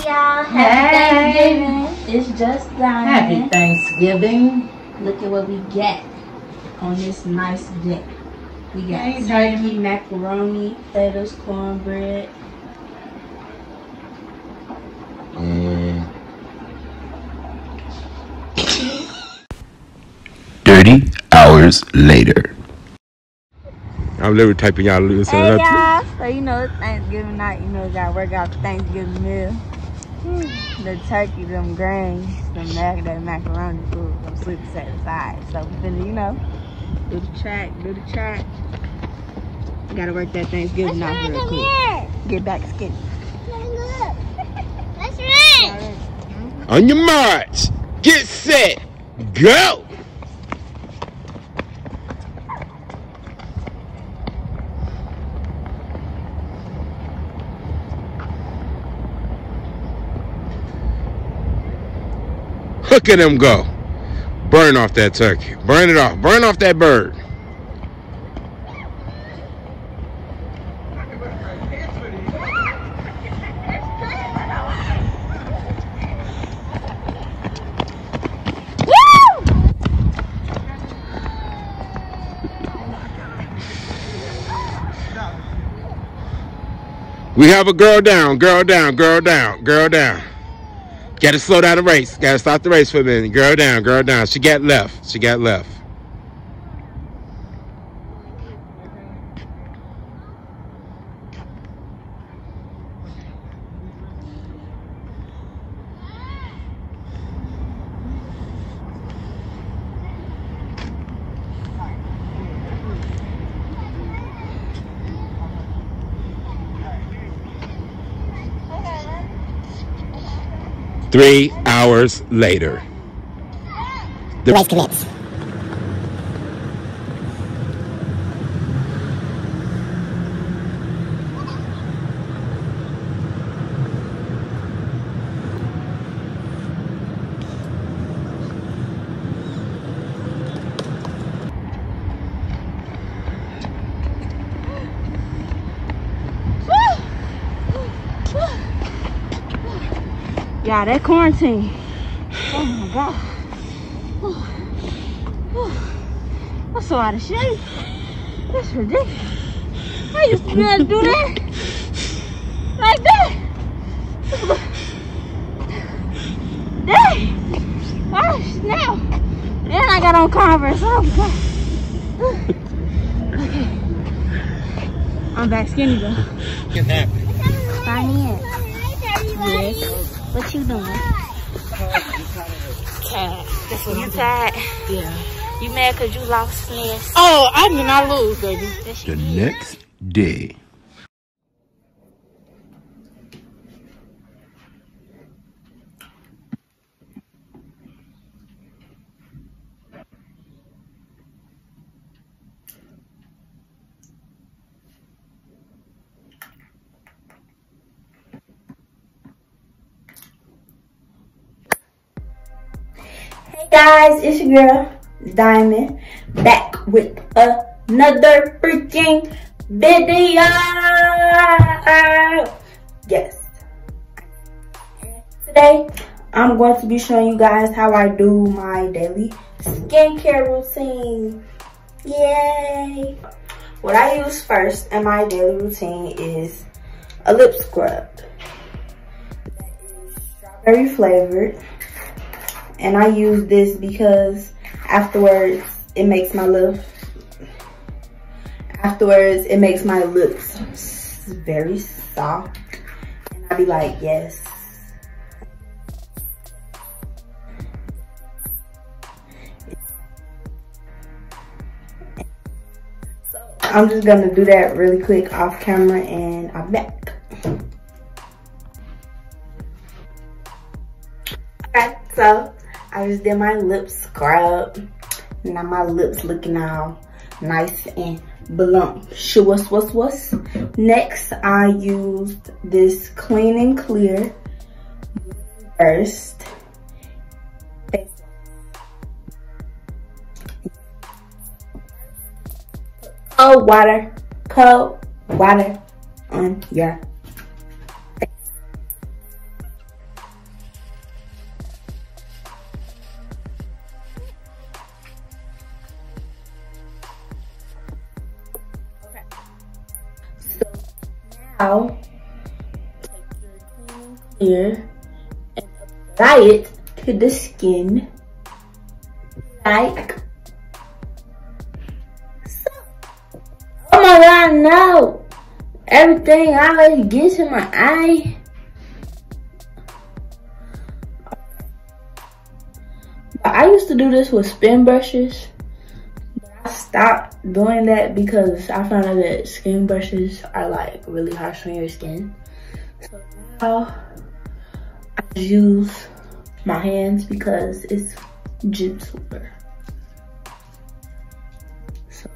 y'all. Happy Thanksgiving. It's just done. Happy Thanksgiving. Look at what we got on this nice day. We got turkey, macaroni, potatoes, cornbread. 30 hours later. I'm literally typing y'all loose. Hey y'all, so you know it's Thanksgiving night, you know we gotta work out the Thanksgiving meal. The turkey, them grains, that macaroni food, them sweet set aside. So we finna, you know, do the track. Gotta work that Thanksgiving out real quick. Get back to skin. Let's run. On your march, get set, go! Look at him go. Burn off that turkey. Burn it off. Burn off that bird. We have a girl down, girl down, girl down, girl down. Gotta slow down the race. Gotta stop the race for a minute. Girl down, girl down. She got left. She got left. Three hours later. The race commences. Yeah, that quarantine. Oh my God. I'm so out of shape. That's ridiculous. I used to be able to do that. Like that. Dang. Oh, snap. And I got on Converse. Oh my God. Okay. I'm back skinny though. What's happening? Sign in. Yes. What you doing? Tired. That's what you tired? Yeah. You mad because you lost Smores? Oh, I did not lose, baby. The next day. Hey guys, it's your girl Diamond back with another freaking video. Yes. Today I'm going to be showing you guys how I do my daily skincare routine. Yay! What I use first in my daily routine is a lip scrub. That is strawberry flavored. And I use this because afterwards it makes my lips very soft. And I be like, yes. So I'm just gonna do that really quick off camera and I'm back. Okay, so I just did my lip scrub. Now my lips looking all nice and voluptuous. Next, I used this Clean and Clear first. Cold water on your face. I'll take your clear and apply it to the skin like so. Oh my god, no! Everything always gets in my eye. But I used to do this with spin brushes. But I stopped doing that because I found out that skin brushes are like really harsh on your skin. So now I just use my hands because it's gentler. So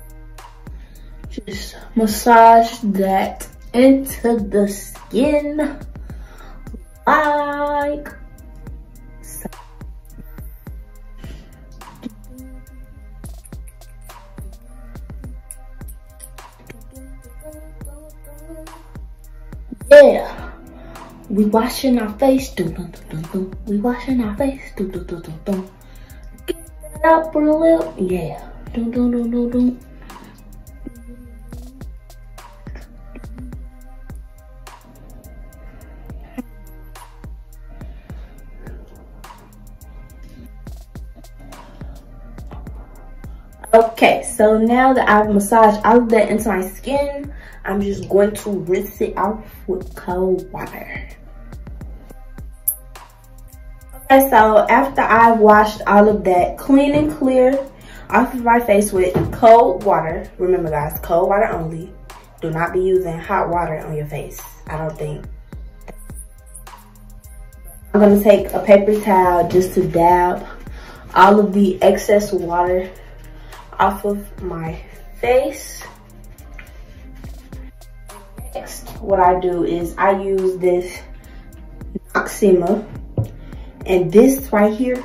just massage that into the skin like so. Yeah, we washing our face, dum dum dum dum. We washing our face, dum dum dum dum dum. Get that upper lip, yeah, dum dum dum dum dum. Okay, so now that I've massaged all of that into my skin, I'm just going to rinse it off with cold water. Okay, so after I've washed all of that clean and clear off of my face with cold water, remember guys, cold water only. Do not be using hot water on your face, I don't think. I'm gonna take a paper towel just to dab all of the excess water off of my face. Next, what I do is I use this Noxema, and this right here,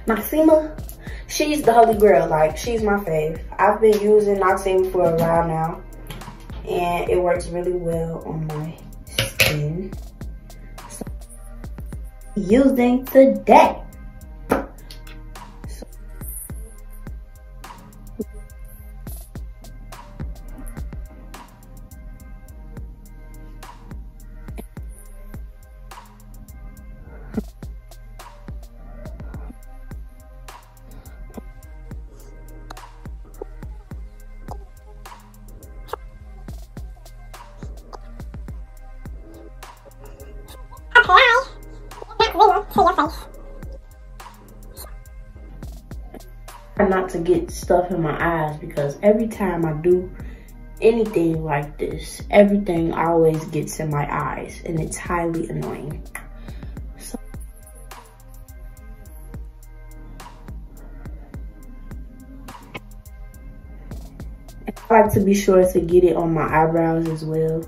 Noxema, she's the holy grail, like she's my fave. I've been using Noxema for a while now, and it works really well on my skin. So, using today. Not to get stuff in my eyes, because every time I do anything like this, everything always gets in my eyes and it's highly annoying. So I like to be sure to get it on my eyebrows as well.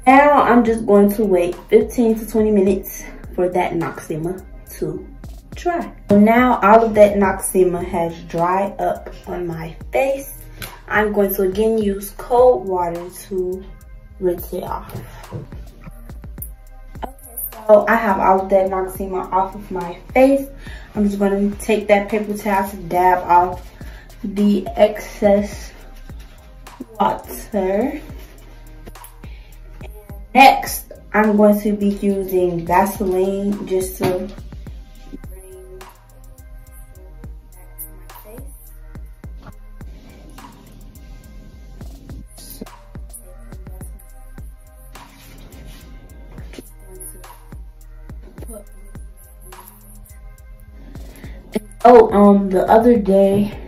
Now I'm just going to wait 15 to 20 minutes for that Noxema to dry. So now all of that Noxema has dried up on my face. I'm going to again use cold water to rinse it off. Okay, so I have all of that Noxema off of my face. I'm just going to take that paper towel to dab off the excess water. Next, I'm going to be using Vaseline just to bring back to my face. Oh, the other day,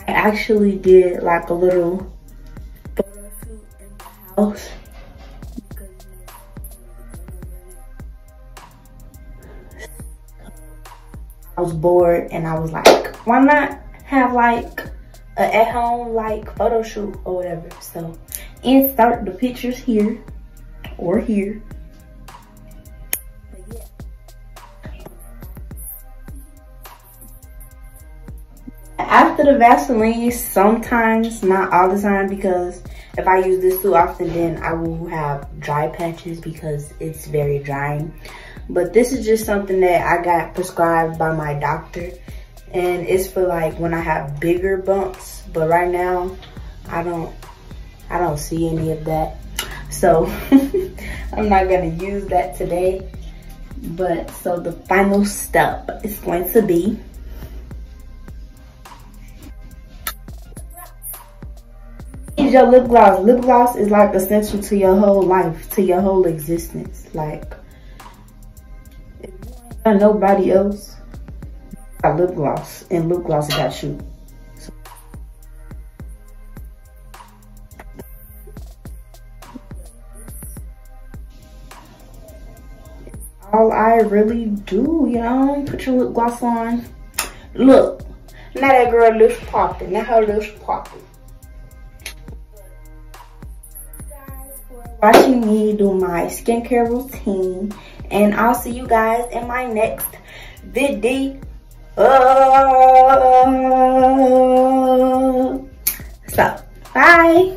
I actually did like a little photo shoot in the house. I was bored and I was like, why not have like a at-home like photo shoot or whatever. So insert the pictures here or here. But yeah. After the Vaseline, sometimes, not all the time, because if I use this too often, then I will have dry patches because it's very drying. but this is just something that I got prescribed by my doctor, and it's for like when I have bigger bumps. But right now, I don't see any of that, so I'm not gonna use that today. But so the final step is going to be your lip gloss. Lip gloss is like essential to your whole life, to your whole existence. Like, if you ain't got nobody else, got lip gloss, and lip gloss got you. So, all I really do, you know, put your lip gloss on. Look, now that girl lips popping. Now her lips popping. Watching me do my skincare routine, and I'll see you guys in my next video. So, bye.